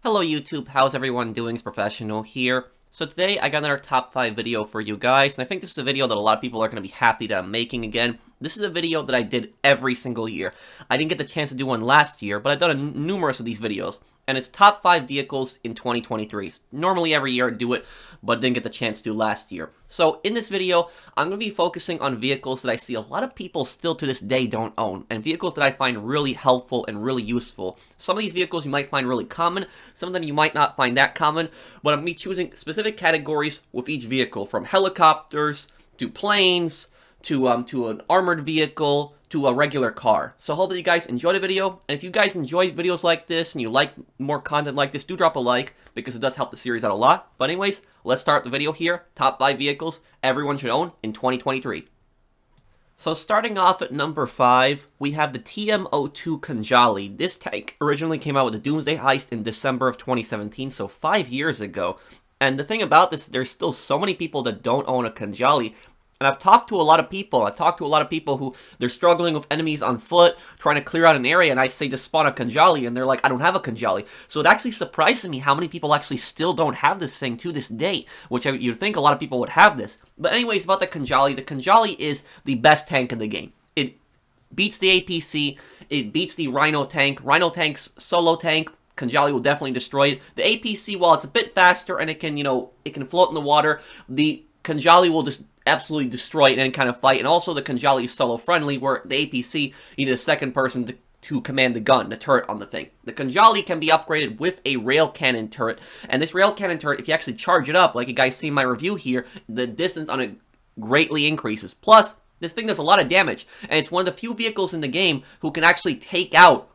Hello YouTube, how's everyone doing? It's Professional here. So today I got another top 5 video for you guys, and I think this is a video that a lot of people are going to be happy that I'm making again. This is a video that I did every single year. I didn't get the chance to do one last year, but I've done numerous of these videos. And it's top 5 vehicles in 2023. Normally every year I do it, but didn't get the chance to do last year. So in this video, I'm going to be focusing on vehicles that I see a lot of people still to this day don't own, and vehicles that I find really helpful and really useful. Some of these vehicles you might find really common, some of them you might not find that common, but I'm going to be choosing specific categories with each vehicle, from helicopters to planes to an armored vehicle to a regular car. So hopefully you guys enjoyed the video, and if you guys enjoy videos like this and you like more content like this, do drop a like, because it does help the series out a lot. But anyways, let's start the video here. Top 5 vehicles everyone should own in 2023. So starting off at number 5, we have the TM02 Kanjali. This tank originally came out with the Doomsday Heist in December of 2017, so 5 years ago. And the thing about this, there's still so many people that don't own a Kanjali. And I've talked to a lot of people who they're struggling with enemies on foot, trying to clear out an area, and I say just spawn a Kanjali, and they're like, I don't have a Kanjali. So it actually surprises me how many people actually still don't have this thing to this day, which you'd think a lot of people would have this. But anyways, about the Kanjali is the best tank in the game. It beats the APC, it beats the Rhino tank. Rhino tank's solo tank, Kanjali will definitely destroy it. The APC, while it's a bit faster and it can, it can float in the water, the Kanjali will just absolutely destroy it in any kind of fight. And also the Kanjali is solo friendly, where the APC, you need a second person to command the gun, the turret on the thing. The Kanjali can be upgraded with a rail cannon turret, and this rail cannon turret, if you actually charge it up, like you guys see in my review here, the distance on it greatly increases. Plus, this thing does a lot of damage, and it's one of the few vehicles in the game who can actually take out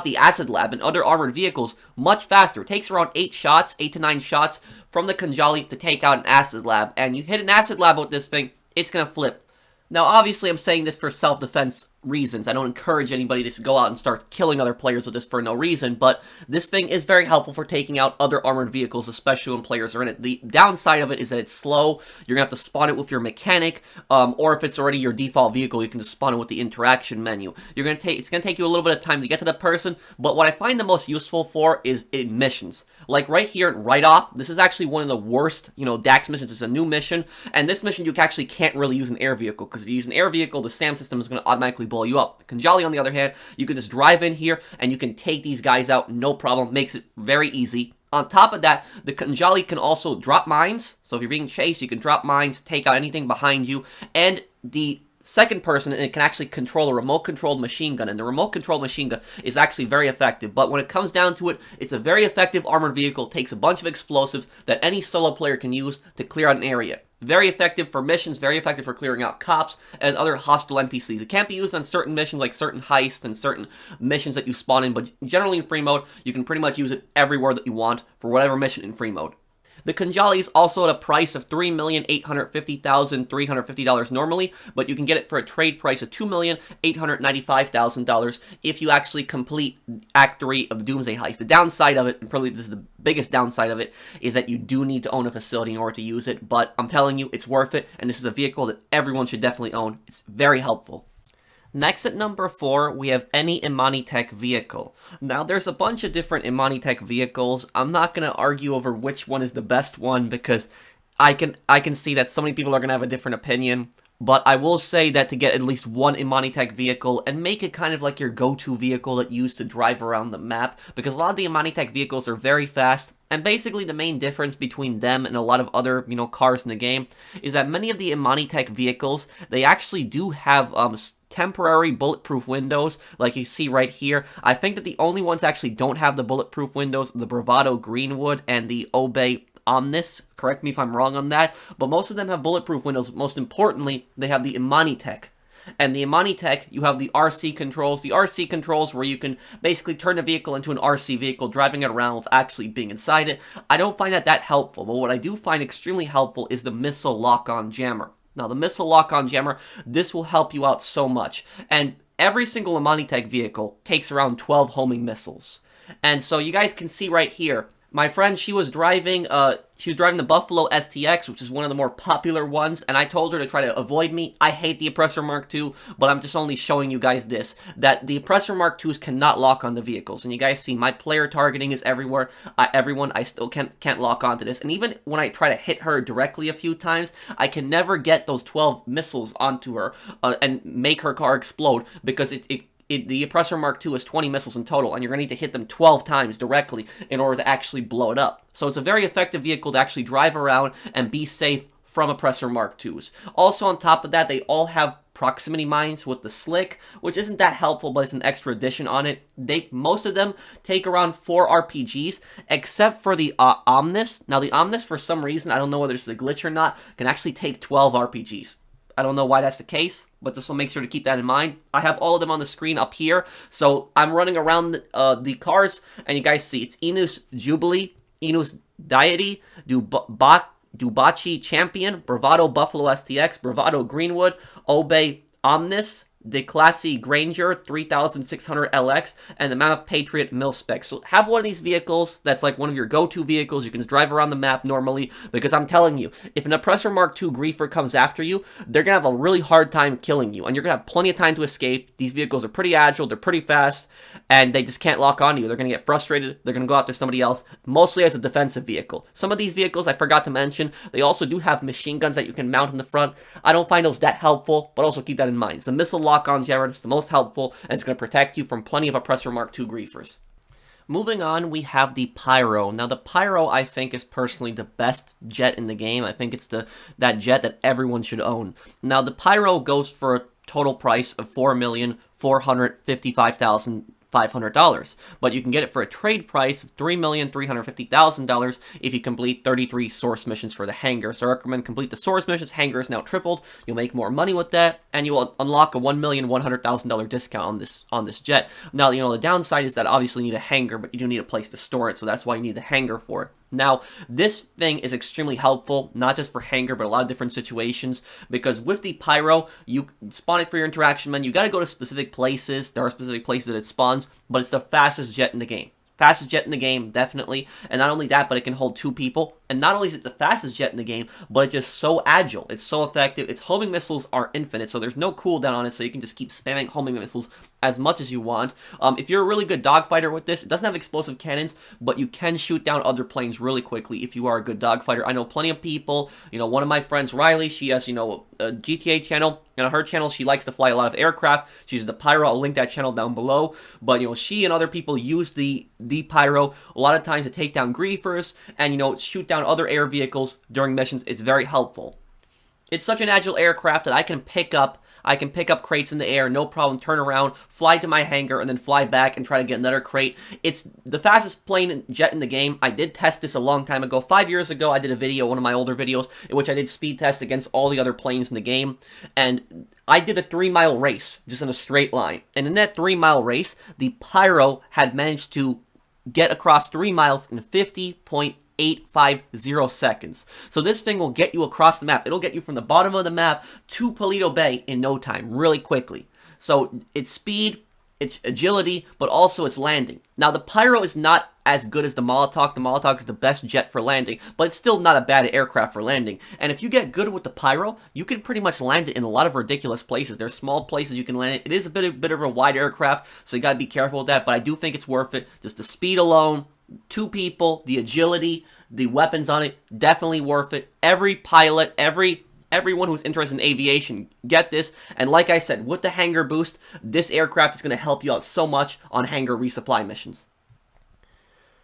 the Acid Lab and other armored vehicles much faster. It takes around 8 to 9 shots from the Kanjali to take out an Acid Lab, and you hit an Acid Lab with this thing, it's gonna flip. Now, obviously, I'm saying this for self-defense reasons. I don't encourage anybody to go out and start killing other players with this for no reason, but this thing is very helpful for taking out other armored vehicles, especially when players are in it. The downside of it is that it's slow. You're gonna have to spawn it with your mechanic, or if it's already your default vehicle, you can just spawn it with the interaction menu. It's gonna take you a little bit of time to get to the person, but what I find the most useful for is in missions. Like right here, right off, this is actually one of the worst, DAX missions. It's a new mission, and this mission you actually can't really use an air vehicle, because if you use an air vehicle, the SAM system is gonna automatically blow you up. The Kanjali, on the other hand, you can just drive in here and you can take these guys out, no problem. Makes it very easy. On top of that, the Kanjali can also drop mines. So if you're being chased, you can drop mines, take out anything behind you. And the second person, it can actually control a remote-controlled machine gun, and the remote-controlled machine gun is actually very effective. But when it comes down to it, it's a very effective armored vehicle. It takes a bunch of explosives that any solo player can use to clear out an area. Very effective for missions, very effective for clearing out cops and other hostile NPCs. It can't be used on certain missions, like certain heists and certain missions that you spawn in, but generally in free mode, you can pretty much use it everywhere that you want for whatever mission in free mode. The Kanjali is also at a price of $3,850,350 normally, but you can get it for a trade price of $2,895,000 if you actually complete Act 3 of the Doomsday Heist. The downside of it, and probably this is the biggest downside of it, is that you do need to own a facility in order to use it, but I'm telling you, it's worth it, and this is a vehicle that everyone should definitely own. It's very helpful. Next at number 4, we have any Imani Tech vehicle. Now, there's a bunch of different Imani Tech vehicles. I'm not going to argue over which one is the best one, because I can see that so many people are going to have a different opinion. But I will say that to get at least one Imani Tech vehicle and make it kind of like your go-to vehicle that you use to drive around the map, because a lot of the Imani Tech vehicles are very fast, and basically the main difference between them and a lot of other, cars in the game is that many of the Imani Tech vehicles, they actually do have temporary bulletproof windows, like you see right here. I think that the only ones that actually don't have the bulletproof windows, the Bravado Greenwood and the Obey Omnis. Correct me if I'm wrong on that, but most of them have bulletproof windows. Most importantly, they have the Imani Tech. And the Imani Tech, you have the RC controls. The RC controls where you can basically turn a vehicle into an RC vehicle, driving it around with actually being inside it. I don't find that helpful, but what I do find extremely helpful is the missile lock-on jammer. Now, the missile lock-on jammer, this will help you out so much. And every single Imani Tech vehicle takes around 12 homing missiles. And so you guys can see right here, My friend, she was driving the Buffalo STX, which is one of the more popular ones, and I told her to try to avoid me. I hate the Oppressor Mark II, but I'm just only showing you guys this, that the Oppressor Mark IIs cannot lock on the vehicles. And you guys see, my player targeting is everywhere. I still can't lock onto this. And even when I try to hit her directly a few times, I can never get those 12 missiles onto her and make her car explode, because the Oppressor Mark II is 20 missiles in total, and you're going to need to hit them 12 times directly in order to actually blow it up. So it's a very effective vehicle to actually drive around and be safe from Oppressor Mark IIs. Also, on top of that, they all have proximity mines with the slick, which isn't that helpful, but it's an extra addition on it. Most of them take around 4 RPGs, except for the Omnis. Now, the Omnis, for some reason, I don't know whether it's a glitch or not, can actually take 12 RPGs. I don't know why that's the case, but this will make sure to keep that in mind. I have all of them on the screen up here, so I'm running around the cars, and you guys see it's Inus Jubilee, Inus Deity, Dubachi Champion, Bravado Buffalo STX, Bravado Greenwood, Obey Omnis, De Classy Granger 3600 LX, and the Mammoth Patriot Mil-Spec. So have one of these vehicles that's like one of your go-to vehicles. You can just drive around the map normally, because I'm telling you, if an Oppressor Mark II griefer comes after you, they're going to have a really hard time killing you, and you're going to have plenty of time to escape. These vehicles are pretty agile, they're pretty fast, and they just can't lock onto you. They're going to get frustrated, they're going to go after somebody else, mostly as a defensive vehicle. Some of these vehicles, I forgot to mention, they also do have machine guns that you can mount in the front. I don't find those that helpful, but also keep that in mind. It's a missile lock-on, Jared. It's the most helpful, and it's going to protect you from plenty of Oppressor Mark II griefers. Moving on, we have the Pyro. Now, the Pyro, I think, is personally the best jet in the game. I think it's that jet that everyone should own. Now, the Pyro goes for a total price of $4,455,500, but you can get it for a trade price of $3,350,000 if you complete 33 source missions for the hangar. So I recommend complete the source missions. Hangar is now tripled. You'll make more money with that, and you will unlock a $1,100,000 discount on this jet. Now, the downside is that obviously you need a hangar, but you do need a place to store it, so that's why you need the hangar for it. Now, this thing is extremely helpful, not just for hangar, but a lot of different situations, because with the Pyro, you spawn it for your interaction menu. You got to go to specific places. There are specific places that it spawns, but it's the fastest jet in the game. Fastest jet in the game, definitely. And not only that, but it can hold 2 people. And not only is it the fastest jet in the game, but it's just so agile. It's so effective. Its homing missiles are infinite, so there's no cooldown on it, so you can just keep spamming homing missiles as much as you want. If you're a really good dogfighter with this, it doesn't have explosive cannons, but you can shoot down other planes really quickly if you are a good dogfighter. I know plenty of people. One of my friends, Riley, she has, a GTA channel. And on her channel, she likes to fly a lot of aircraft. She uses the Pyro. I'll link that channel down below. But, she and other people use the Pyro a lot of times to take down griefers and, shoot down other air vehicles during missions. It's very helpful. It's such an agile aircraft that I can pick up crates in the air, no problem, turn around, fly to my hangar, and then fly back and try to get another crate. It's the fastest plane jet in the game. I did test this a long time ago. 5 years ago, I did a video, one of my older videos, in which I did speed test against all the other planes in the game. And I did a 3-mile race, just in a straight line. And in that 3-mile race, the Pyro had managed to get across 3 miles in 50.850 seconds. So this thing will get you across the map. It'll get you from the bottom of the map to Paleto Bay in no time, really quickly. So its speed, its agility, but also its landing. Now, the Pyro is not as good as the Molotov. The Molotov is the best jet for landing, but it's still not a bad aircraft for landing. And if you get good with the Pyro, you can pretty much land it in a lot of ridiculous places. There's small places you can land it. It is a bit of a wide aircraft, so you gotta be careful with that, but I do think it's worth it. Just the speed alone, 2 people, the agility, the weapons on it, definitely worth it. Every pilot, everyone who's interested in aviation, get this. And like I said, with the hangar boost, this aircraft is going to help you out so much on hangar resupply missions.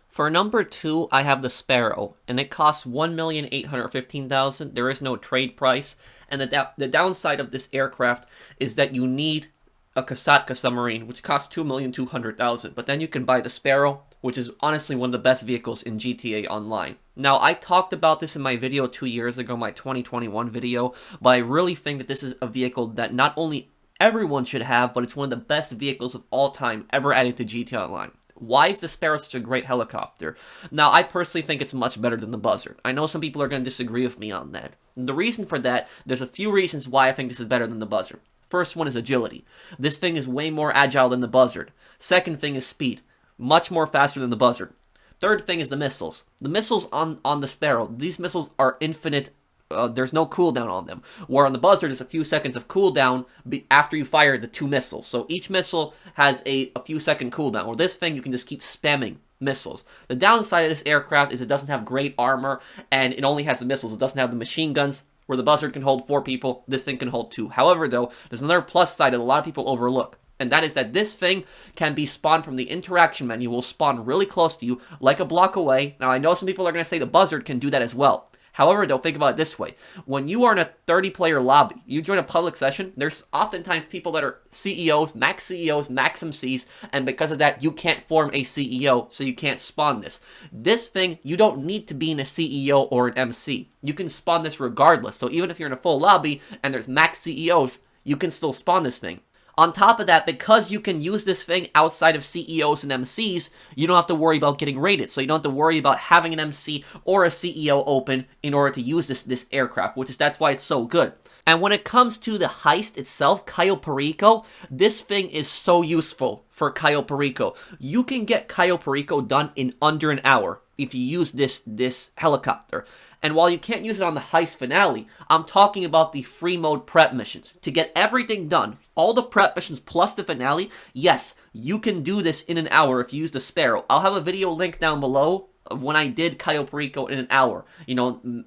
For number 2, I have the Sparrow, and it costs $1,815,000. There is no trade price, and the downside of this aircraft is that you need a Kasatka submarine, which costs $2,200,000. But then you can buy the Sparrow, which is honestly one of the best vehicles in GTA Online. Now, I talked about this in my video 2 years ago, my 2021 video, but I really think that this is a vehicle that not only everyone should have, but it's one of the best vehicles of all time ever added to GTA Online. Why is the Sparrow such a great helicopter? Now, I personally think it's much better than the Buzzard. I know some people are going to disagree with me on that. And the reason for that, there's a few reasons why I think this is better than the Buzzard. First one is agility. This thing is way more agile than the Buzzard. Second thing is speed. Much more faster than the Buzzard. Third thing is the missiles. The missiles on the Sparrow, these missiles are infinite. There's no cooldown on them. Where on the Buzzard, there's a few seconds of cooldown after you fire the 2 missiles. So each missile has a few second cooldown. Or this thing, you can just keep spamming missiles. The downside of this aircraft is it doesn't have great armor, and it only has the missiles. It doesn't have the machine guns. Where the Buzzard can hold 4 people, this thing can hold 2. However, though, there's another plus side that a lot of people overlook. And that is that this thing can be spawned from the interaction menu. Will spawn really close to you, like a block away. Now, I know some people are going to say the Buzzard can do that as well. However, don't think about it this way. When you are in a 30-player lobby, you join a public session, there's oftentimes people that are CEOs, max MCs, and because of that, you can't form a CEO, so you can't spawn this. This thing, you don't need to be in a CEO or an MC. You can spawn this regardless, so even if you're in a full lobby and there's max CEOs, you can still spawn this thing. On top of that, because you can use this thing outside of CEOs and MCs, you don't have to worry about getting raided. So you don't have to worry about having an MC or a CEO open in order to use this aircraft, that's why it's so good. And when it comes to the heist itself, Cayo Perico, this thing is so useful for Cayo Perico. You can get Cayo Perico done in under an hour if you use this helicopter. And while you can't use it on the heist finale, I'm talking about the free mode prep missions. To get everything done, all the prep missions plus the finale, yes, you can do this in an hour if you use the Sparrow. I'll have a video link down below of when I did Cayo Perico in an hour,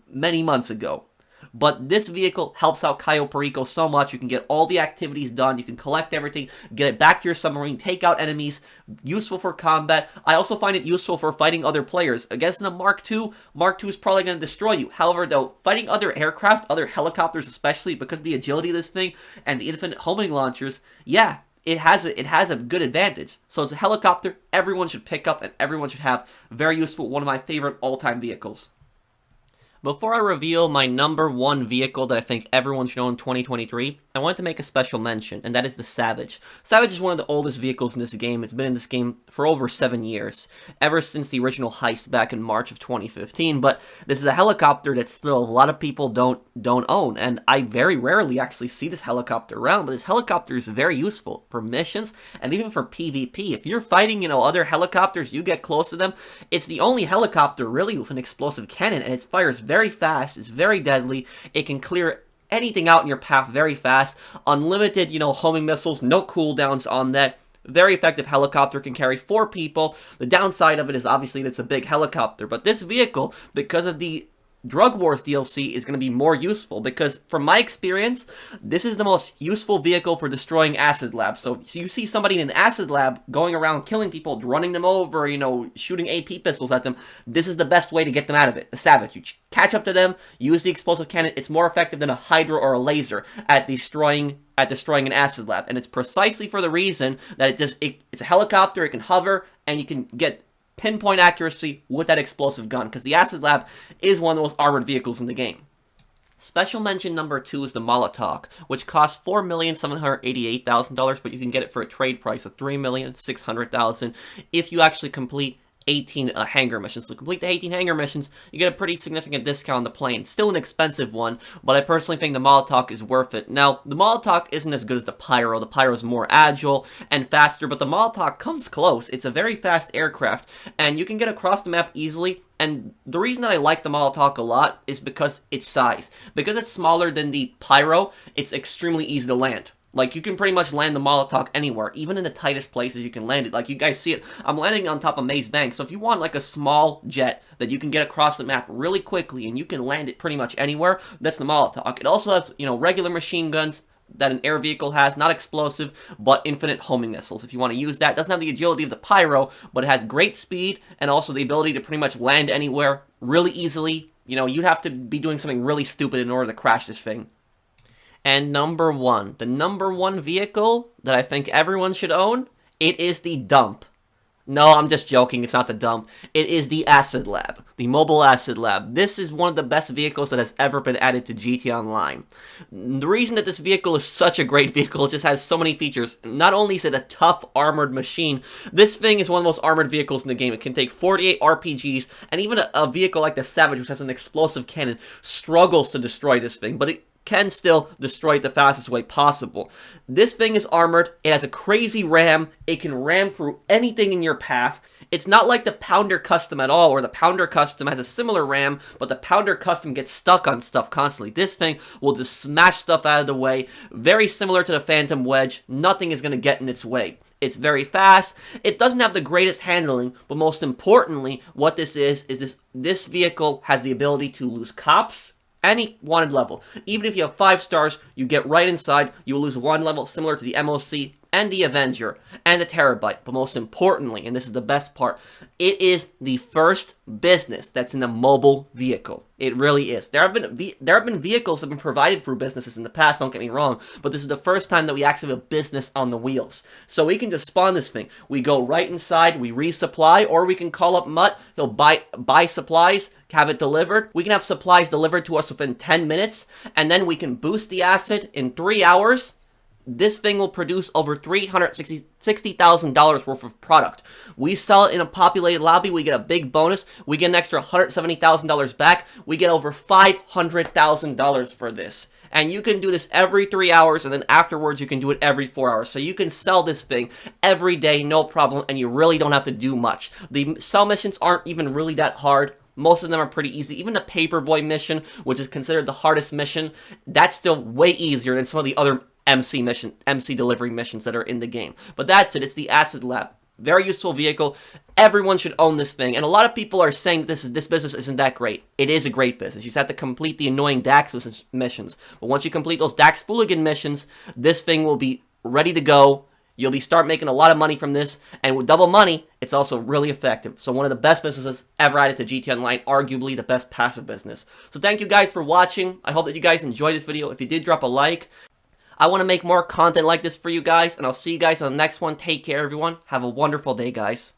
many months ago. But this vehicle helps out Cayo Perico so much. You can get all the activities done. You can collect everything, get it back to your submarine, take out enemies. Useful for combat. I also find it useful for fighting other players. Against the Mark II is probably going to destroy you. However, though, fighting other aircraft, other helicopters especially, because of the agility of this thing and the infinite homing launchers, yeah, it has a good advantage. So it's a helicopter everyone should pick up and everyone should have. Very useful. One of my favorite all-time vehicles. Before I reveal my number 1 vehicle that I think everyone should own in 2023, I wanted to make a special mention, and that is the Savage. Savage is one of the oldest vehicles in this game. It's been in this game for over 7 years, ever since the original heist back in March of 2015, but this is a helicopter that still a lot of people don't own, and I very rarely actually see this helicopter around, but this helicopter is very useful for missions, and even for PvP. If you're fighting, other helicopters, you get close to them, it's the only helicopter really with an explosive cannon, and it fires very fast, it's very deadly, it can clear anything out in your path very fast, unlimited, homing missiles, no cooldowns on that, very effective helicopter, can carry 4 people. The downside of it is obviously that it's a big helicopter, but this vehicle, because of the Drug Wars DLC, is going to be more useful because, from my experience, this is the most useful vehicle for destroying acid labs. So you see somebody in an acid lab going around killing people, running them over, shooting AP pistols at them. This is the best way to get them out of it. The Savage. You catch up to them, use the explosive cannon. It's more effective than a Hydra or a laser at destroying an acid lab. And it's precisely for the reason that it's a helicopter, it can hover, and you can get pinpoint accuracy with that explosive gun, because the Acid Lab is one of the most armored vehicles in the game. Special mention number 2 is the Molotov, which costs $4,788,000, but you can get it for a trade price of $3,600,000 if you actually complete 18 hangar missions. So complete the 18 hangar missions, you get a pretty significant discount on the plane. Still an expensive one, but I personally think the Molotov is worth it. Now, the Molotov isn't as good as the Pyro. The Pyro is more agile and faster, but the Molotov comes close. It's a very fast aircraft, and you can get across the map easily. And the reason that I like the Molotov a lot is because its size. Because it's smaller than the Pyro, it's extremely easy to land. Like, you can pretty much land the Molotov anywhere, even in the tightest places you can land it. Like, you guys see it, I'm landing on top of Maze Bank, so if you want, like, a small jet that you can get across the map really quickly, and you can land it pretty much anywhere, that's the Molotov. It also has, regular machine guns that an air vehicle has, not explosive, but infinite homing missiles. If you want to use that, it doesn't have the agility of the Pyro, but it has great speed, and also the ability to pretty much land anywhere really easily. You'd have to be doing something really stupid in order to crash this thing. And number 1, the number 1 vehicle that I think everyone should own, it is the Dump. No, I'm just joking, it's not the Dump. It is the Acid Lab, the mobile Acid Lab. This is one of the best vehicles that has ever been added to GT Online. The reason that this vehicle is such a great vehicle, it just has so many features. Not only is it a tough armored machine, this thing is one of the most armored vehicles in the game. It can take 48 RPGs, and even a vehicle like the Savage, which has an explosive cannon, struggles to destroy this thing. But can still destroy it the fastest way possible. This thing is armored, it has a crazy ram, it can ram through anything in your path. It's not like the Pounder Custom at all, where the Pounder Custom has a similar ram, but the Pounder Custom gets stuck on stuff constantly. This thing will just smash stuff out of the way, very similar to the Phantom Wedge, nothing is going to get in its way. It's very fast, it doesn't have the greatest handling, but most importantly, what this is this vehicle has the ability to lose cops, any wanted level. Even if you have 5 stars, you get right inside, you will lose 1 level, similar to the MOC, and the Avenger, and the Terabyte. But most importantly, and this is the best part, it is the first business that's in a mobile vehicle. It really is. There have been vehicles that have been provided through businesses in the past, don't get me wrong, but this is the first time that we actually have a business on the wheels. So we can just spawn this thing. We go right inside, we resupply, or we can call up Mutt, he'll buy supplies, have it delivered. We can have supplies delivered to us within 10 minutes, and then we can boost the asset in 3 hours. This thing will produce over $360,000 worth of product. We sell it in a populated lobby, we get a big bonus, we get an extra $170,000 back, we get over $500,000 for this. And you can do this every 3 hours, and then afterwards you can do it every 4 hours. So you can sell this thing every day, no problem, and you really don't have to do much. The sell missions aren't even really that hard. Most of them are pretty easy. Even the Paperboy mission, which is considered the hardest mission, that's still way easier than some of the other MC delivery missions that are in the game. But that's it. It's the Acid Lab. Very useful vehicle. Everyone should own this thing. And a lot of people are saying this business isn't that great. It is a great business. You just have to complete the annoying Dax missions. But once you complete those Dax Fooligan missions, this thing will be ready to go. You'll start making a lot of money from this, and with double money, it's also really effective. So one of the best businesses ever added to GT Online, arguably the best passive business. So thank you guys for watching. I hope that you guys enjoyed this video. If you did, drop a like. I want to make more content like this for you guys, and I'll see you guys on the next one. Take care, everyone. Have a wonderful day, guys.